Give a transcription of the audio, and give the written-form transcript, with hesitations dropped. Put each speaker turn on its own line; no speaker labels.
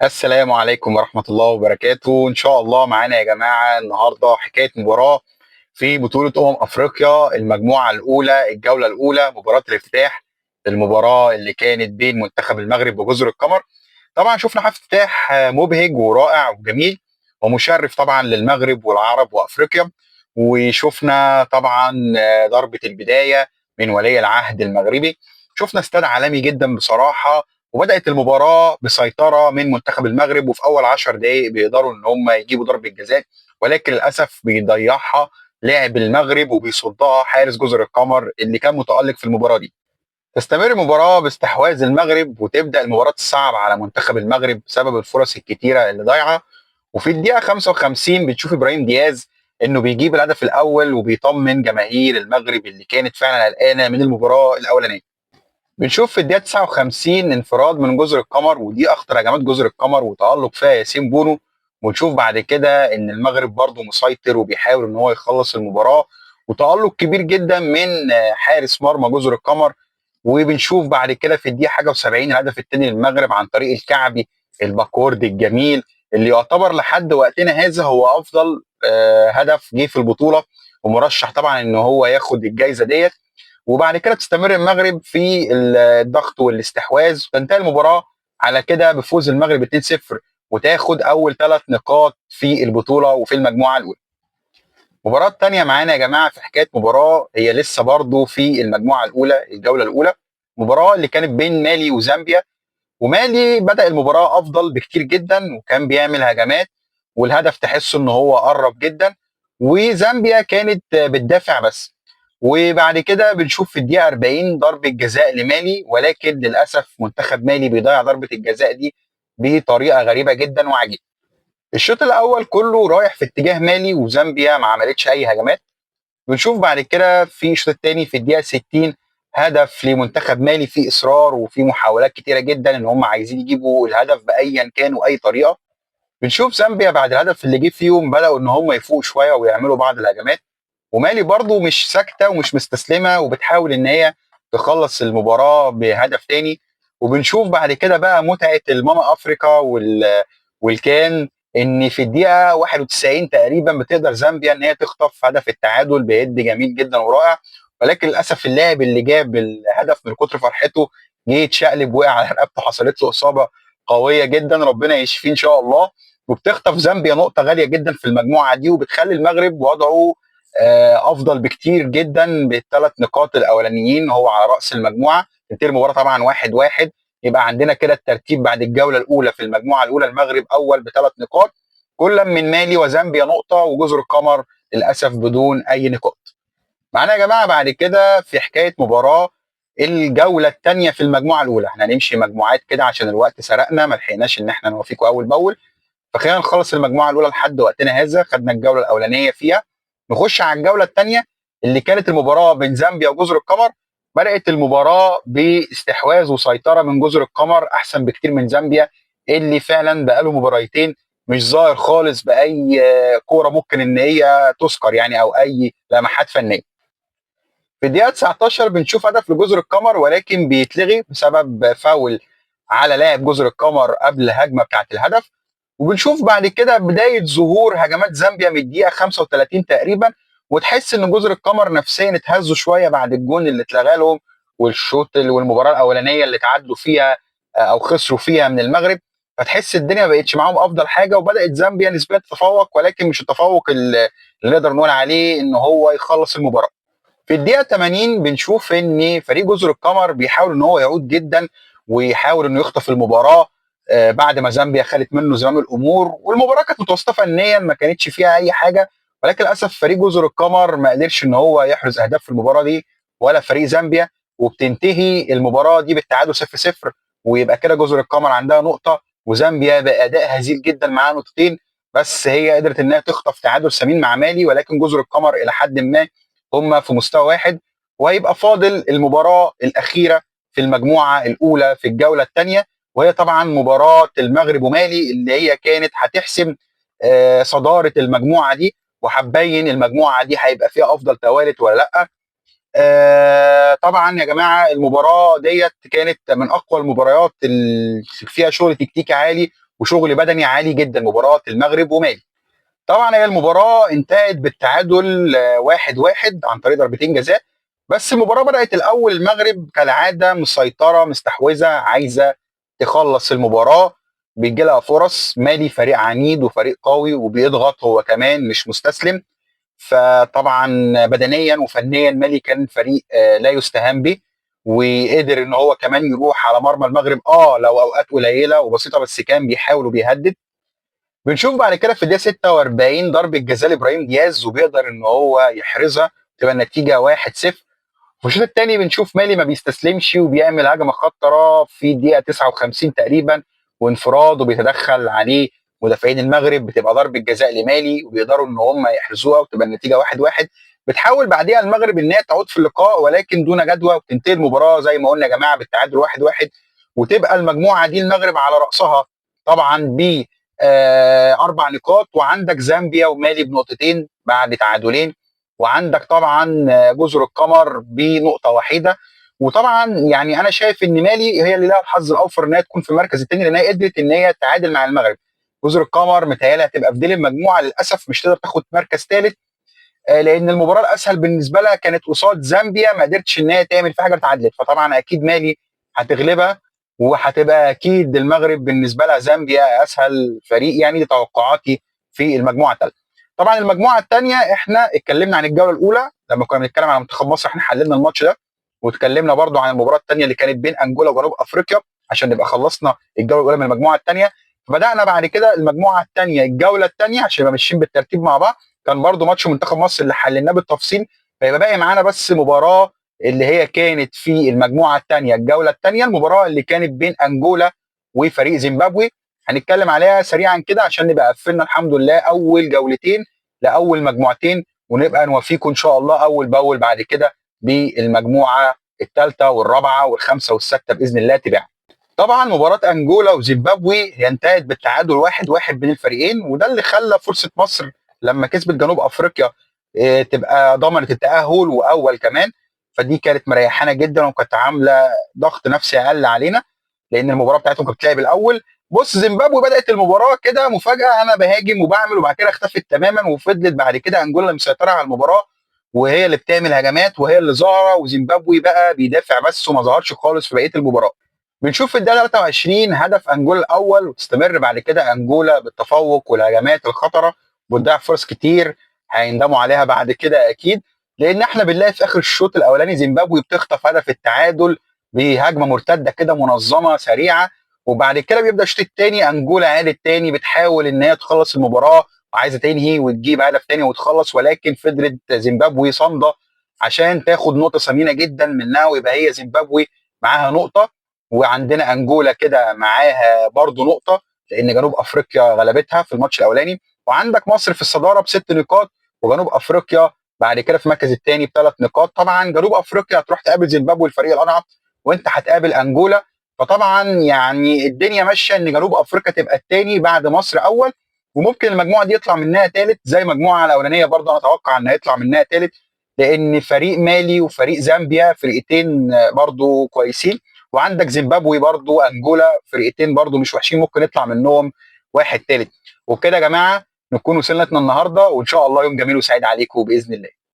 السلام عليكم ورحمة الله وبركاته. إن شاء الله معانا يا جماعة النهاردة حكاية مباراة في بطولة أفريقيا المجموعة الأولى الجولة الأولى مباراة الافتتاح. المباراة اللي كانت بين منتخب المغرب وجزر القمر. طبعا شفنا حفل افتتاح مبهج ورائع وجميل ومشرف طبعا للمغرب والعرب وأفريقيا. وشفنا طبعا ضربة البداية من ولي العهد المغربي. شفنا استاد عالمي جدا بصراحة. وبدات المباراه بسيطره من منتخب المغرب، وفي اول 10 دقائق بيقدروا ان هم يجيبوا ضربه جزاء، ولكن للاسف بيضيعها لاعب المغرب وبيصدها حارس جزر القمر اللي كان متالق في المباراه دي. تستمر المباراه باستحواذ المغرب، وتبدا المباراه تصعب على منتخب المغرب بسبب الفرص الكتيره اللي ضايعه. وفي الدقيقه 55 بتشوف ابراهيم دياز انه بيجيب الهدف الاول وبيطمن جماهير المغرب اللي كانت فعلا قلقانه من المباراه الاولانيه. بنشوف في الدقيقة 59 انفراد من جزر القمر، ودي أخطر هجمات جزر القمر وتألق فيها ياسين بونو. ونشوف بعد كده إن المغرب برضه مسيطر وبيحاول إن هو يخلص المباراة، وتألق كبير جدا من حارس مرمى جزر القمر. وبنشوف بعد كده في الدقيقة حاجة و70 الهدف الثاني للمغرب عن طريق الكعبي الباكورد الجميل، اللي يعتبر لحد وقتنا هذا هو أفضل هدف جه في البطولة، ومرشح طبعا إن هو ياخد الجائزة ديت. وبعد كده تستمر المغرب في الضغط والاستحواذ، تنتهي المباراه على كده بفوز المغرب 2-0، وتاخد اول 3 نقاط في البطوله وفي المجموعه الاولى. المباراه الثانيه معانا يا جماعه في حكايه مباراه هي لسه برضو في المجموعه الاولى الجوله الاولى. المباراه اللي كانت بين مالي وزامبيا. ومالي بدأ المباراه افضل بكتير جدا وكان بيعمل هجمات، والهدف تحس ان هو قرب جدا. وزامبيا كانت بتدافع بس. وبعد كده بنشوف في الدقيقه 40 ضربه جزاء لمالي، ولكن للاسف منتخب مالي بيضيع ضربه الجزاء دي بطريقه غريبه جدا وعجيبه. الشوط الاول كله رايح في اتجاه مالي وزامبيا ما عملتش اي هجمات. بنشوف بعد كده في الشوط الثاني في الدقيقه 60 هدف لمنتخب مالي، في اصرار وفي محاولات كتيره جدا ان هم عايزين يجيبوا الهدف بايا كان واي طريقه. بنشوف زامبيا بعد الهدف اللي جه فيهم بداوا ان هم يفوقوا شويه ويعملوا بعض الهجمات. ومالي برضو مش ساكته ومش مستسلمه وبتحاول ان هي تخلص المباراه بهدف تاني. وبنشوف بعد كده بقى متعه الماما افريكا والكان ان في الدقيقه 91 تقريبا بتقدر زامبيا ان هي تخطف هدف التعادل بيد جميل جدا ورائع. ولكن للاسف اللاعب اللي جاب الهدف من كتر فرحته جه يتشقلب وقع على رقبته، حصلت له اصابه قويه جدا، ربنا يشفيه ان شاء الله. وبتخطف زامبيا نقطه غاليه جدا في المجموعه دي، وبتخلي المغرب وضعه افضل بكتير جدا بال3 نقاط الاولانيين، هو على راس المجموعه. تنتهي المباراه طبعا 1-1. يبقى عندنا كده الترتيب بعد الجوله الاولى في المجموعه الاولى: المغرب اول ب3 نقاط، كل من مالي وزامبيا نقطه، وجزر القمر للاسف بدون اي نقاط. معانا يا جماعه بعد كده في حكايه مباراه الجوله الثانيه في المجموعه الاولى. احنا هنمشي مجموعات كده عشان الوقت سرقنا، ما لحقناش ان احنا نوافيكم اول باول. فخلينا نخلص المجموعه الاولى لحد وقتنا هذا، خدنا الجوله الاولانيه فيها. نخش على الجوله الثانيه اللي كانت المباراه بين زامبيا وجزر القمر. بدات المباراه باستحواذ وسيطره من جزر القمر احسن بكتير من زامبيا، اللي فعلا بقاله مباراتين مش ظاهر خالص باي كوره ممكن ان هي تذكر يعني، او اي لمحات فنيه. في الدقيقه 19 بنشوف هدف لجزر القمر، ولكن بيتلغي بسبب فاول على لاعب جزر القمر قبل الهجمه بتاعه الهدف. وبنشوف بعد كده بدايه ظهور هجمات زامبيا من الدقيقه 35 تقريبا، وتحس ان جزر القمر نفسيا اتهزوا شويه بعد الجون اللي اتلغى لهم، والمباراه الاولانيه اللي تعادلوا فيها او خسروا فيها من المغرب. فتحس الدنيا ما بقتش معاهم افضل حاجه، وبدات زامبيا نسبيا تتفوق، ولكن مش التفوق اللي نقدر نقول عليه ان هو يخلص المباراه. في الدقيقه 80 بنشوف ان فريق جزر القمر بيحاول ان هو يعود جدا، ويحاول انه يخطف المباراه بعد ما زامبيا خدت منه زمام الامور، والمباراه كانت متوسطه فنيا ما كانتش فيها اي حاجه. ولكن للاسف فريق جزر القمر ما قدرش ان هو يحرز اهداف في المباراه دي، ولا فريق زامبيا. وبتنتهي المباراه دي بالتعادل 0-0، ويبقى كده جزر القمر عندها نقطه، وزامبيا باداء هزيل جدا معاها نقطتين. بس هي قدرت انها تخطف تعادل ثمين مع مالي، ولكن جزر القمر الى حد ما هم في مستوى واحد. وهيبقى فاضل المباراه الاخيره في المجموعه الاولى في الجوله الثانيه، وهي طبعا مباراه المغرب ومالي اللي هي كانت هتحسم صداره المجموعه دي، وهتبين المجموعه دي هيبقى فيها افضل توالت ولا لا. طبعا يا جماعه المباراه ديت كانت من اقوى المباريات اللي فيها شغل تكتيكي عالي، وشغل بدني عالي جدا مباراه المغرب ومالي. طبعا هي المباراه انتهت بالتعادل 1-1 عن طريق ضربتين جزاء. بس المباراه بدات الاول المغرب كالعاده مسيطره مستحوذه عايزه تخلص المباراه، بيجي لها فرص. مالي فريق عنيد وفريق قوي وبيضغط هو كمان مش مستسلم. فطبعا بدنيا وفنيا مالي كان فريق لا يستهان به، وقدر ان هو كمان يروح على مرمى المغرب لو اوقات قليله وبسيطه، بس كان بيحاول وبيهدد. بنشوف بعد كده في الدقيقه 46 ضربه جزاء لابراهيم دياز وبيقدر ان هو يحرزها، تبقى النتيجه 1-0. في الشوط الثاني بنشوف مالي ما بيستسلمش وبيعمل هجمه خطره في الدقيقه 59 تقريبا وانفراد، وبيتدخل عليه مدافعين المغرب، بتبقى ضربه جزاء لمالي وبيقدروا ان هم يحرزوها وتبقى النتيجه 1-1. بتحاول بعديها المغرب ان هي تعود في اللقاء ولكن دون جدوى، وبتنتهي المباراه زي ما قلنا يا جماعه بالتعادل 1-1. وتبقى المجموعه دي المغرب على راسها طبعا ب 4 نقاط، وعندك زامبيا ومالي بنقطتين بعد تعادلين، وعندك طبعا جزر القمر بنقطه وحيده. وطبعا يعني انا شايف ان مالي هي اللي لها الحظ الاوفر ان هي تكون في المركز الثاني، لان هي قدرت ان هي تعادل مع المغرب. جزر القمر متهيألي هتبقى في ديل المجموعه، للاسف مش تقدر تاخد مركز ثالث، لان المباراه الاسهل بالنسبه لها كانت قصاد زامبيا، ما قدرتش ان هي تعمل في حاجه اتعادلت. فطبعا اكيد مالي هتغلبها، وهتبقى اكيد المغرب بالنسبه لها زامبيا اسهل فريق، يعني دي توقعاتي في المجموعه الثالثه. طبعا المجموعه الثانيه احنا اتكلمنا عن الجوله الاولى لما كنا بنتكلم عن منتخب مصر، احنا حللنا الماتش ده، واتكلمنا برضو عن المباراه الثانيه اللي كانت بين انجولا وجنوب افريقيا عشان نبقى خلصنا الجوله الاولى من المجموعه الثانيه. فبدانا بعد كده المجموعه الثانيه الجوله الثانيه عشان نبقى ماشيين بالترتيب مع بعض. كان برضو ماتش منتخب مصر اللي حللناه بالتفصيل، فيبقى باقي معانا بس مباراه اللي هي كانت في المجموعه الثانيه الجوله الثانيه، المباراه اللي كانت بين انجولا وفريق زيمبابوي. هنتكلم عليها سريعا كده عشان نبقى قفلنا الحمد لله اول جولتين لاول مجموعتين، ونبقى نوفيكم ان شاء الله اول باول بعد كده بالمجموعه الثالثه والرابعه والخامسه والسادسه باذن الله تباعا. طبعا مباراه انجولا وزيمبابوي هي انتهت بالتعادل 1-1 بين الفريقين، وده اللي خلى فرصه مصر لما كسبت جنوب افريقيا تبقى ضمنت التاهل واول كمان. فدي كانت مريحانا جدا وكانت عامله ضغط نفسي اقل علينا، لان المباراه بتاعتهم كانت بتلعب الاول. بص زيمبابوي بدات المباراه كده مفاجاه، انا بهاجم وبعمل، وبعد كده اختفت تماما، وفضلت بعد كده انجولا مسيطره على المباراه وهي اللي بتعمل هجمات وهي اللي ظاهره، وزيمبابوي بقى بيدافع بس وما ظهرش خالص في بقيه المباراه. بنشوف في الدقيقه 23 هدف انجولا الاول، وتستمر بعد كده انجولا بالتفوق والهجمات الخطره وبتضيع فرص كتير هيندموا عليها بعد كده اكيد، لان احنا بنلاقي في اخر الشوط الاولاني زيمبابوي بتخطف هدف التعادل بهجمه مرتده كده منظمه سريعه. وبعد كده بيبدا الشوط الثاني انجولا عادت تاني بتحاول ان هي تخلص المباراه وعايزه تنهي وتجيب هدف تاني وتخلص، ولكن فضلت زيمبابوي صامده عشان تاخد نقطه ثمينه جدا منها، ويبقى هي زيمبابوي معاها نقطه، وعندنا انجولا كده معاها برضو نقطه لان جنوب افريقيا غلبتها في الماتش الاولاني. وعندك مصر في الصداره ب6 نقاط، وجنوب افريقيا بعد كده في المركز الثاني ب3 نقاط. طبعا جنوب افريقيا هتروح تقابل زيمبابوي الفريق الاضعف، وانت هتقابل انجولا. فطبعا يعني الدنيا ماشيه ان جنوب افريقيا تبقى الثاني بعد مصر اول، وممكن المجموعه دي يطلع منها ثالث زي المجموعه الاولانيه، برضه انا اتوقع ان هيطلع منها ثالث، لان فريق مالي وفريق زامبيا فرقتين برضه كويسين، وعندك زيمبابوي برضو انجولا فرقتين برضو مش وحشين، ممكن يطلع منهم واحد ثالث. وبكده يا جماعه نكون وصلنا النهارده، وان شاء الله يوم جميل وسعيد عليكم باذن الله.